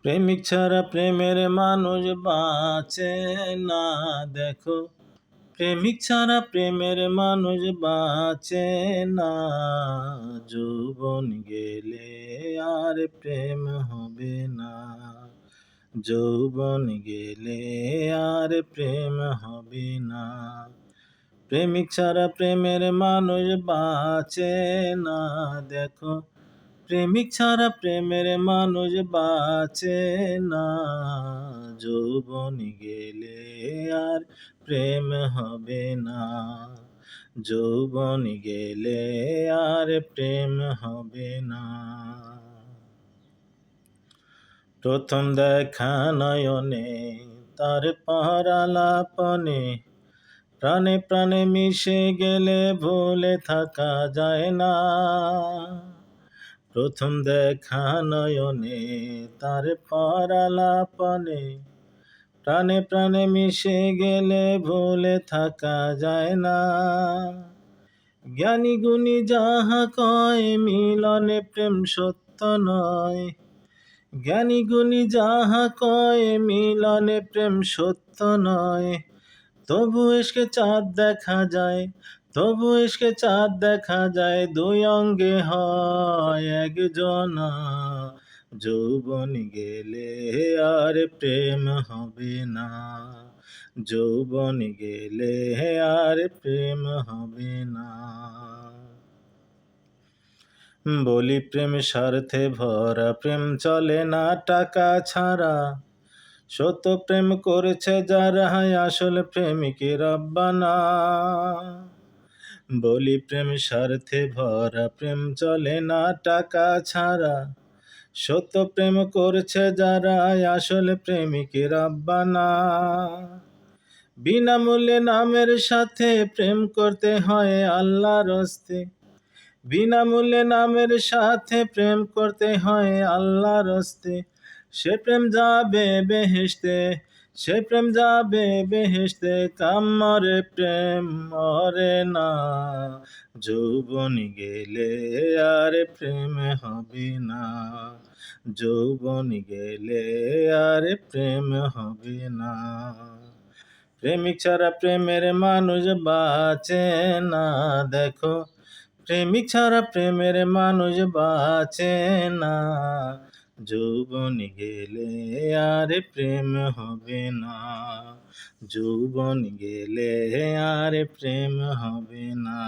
প্রেমিক ছাড়া প্রেমের মানুষ বাঁচে না দেখো, প্রেমিক ছাড়া প্রেমের মানুষ বাঁচে না। যৌবন গেলে আর প্রেম হবে না, যৌবন গেলে আর প্রেম হবে না। প্রেমিক ছাড়া প্রেমের মানুষ বাঁচে না দেখো, প্রেমিক ছাড়া প্রেমের মানুষ বাঁচে না। যৌবন গেলে আর প্রেম হবে না, যৌবন গেলে আর প্রেম হবে না। প্রথম দেখা নয়নে তার পরালাপনে, প্রাণে প্রাণে মিশে গেলে ভুলে থাকা যায় না। প্রথম দেখা নয়নে তার পরালাপনে, প্রাণে প্রাণে মিশে গেলে ভুলে থাকা যায় না। জ্ঞানী গুণী যাহা কয় মিলনে প্রেম সত্য নয়, জ্ঞানী গুণী যাহা কয় মিলনে প্রেম সত্য নয়। তবু ইশকে চাঁদ দেখা যায়, তবু ইশকে চাঁদ দেখা যায়, দুই অঙ্গে হয় একজনা। যৌবন গেলে আর প্রেম হবে না, যৌবন গেলে আর প্রেম হবে না। বলি প্রেম স্বার্থে ভরা, প্রেম চলে না টাকা ছাড়া। সত্য প্রেম করেছে যারা আসল প্রেমিকের রব্বানা। বলি প্রেম স্বার্থে ভরা, প্রেম চলে না টাকা ছাড়া। সত্য প্রেম করছে যারা আসল প্রেমিকের রব্বানা। বিনামূল্যে নামের সাথে প্রেম করতে হয় আল্লাহর হস্তে, বিনামূল্যে নামের সাথে প্রেম করতে হয় আল্লাহর হস্তে। সে প্রেম যাবে বেহেশতে, সে প্রেম যাবে বেহেশতে, কাম মরে প্রেম মরে না। যৌবন গেলে আর প্রেম হবে না, যৌবন গেলে আর প্রেম হবে না। প্রেমিক ছাড়া প্রেমের মানুষ বাঁচে না দেখো, প্রেমিক ছাড়া প্রেমের মানুষ বাঁচে না। যৌবন গেলে আর প্রেম হবে না, যৌবন গেলে আর প্রেম হবে না।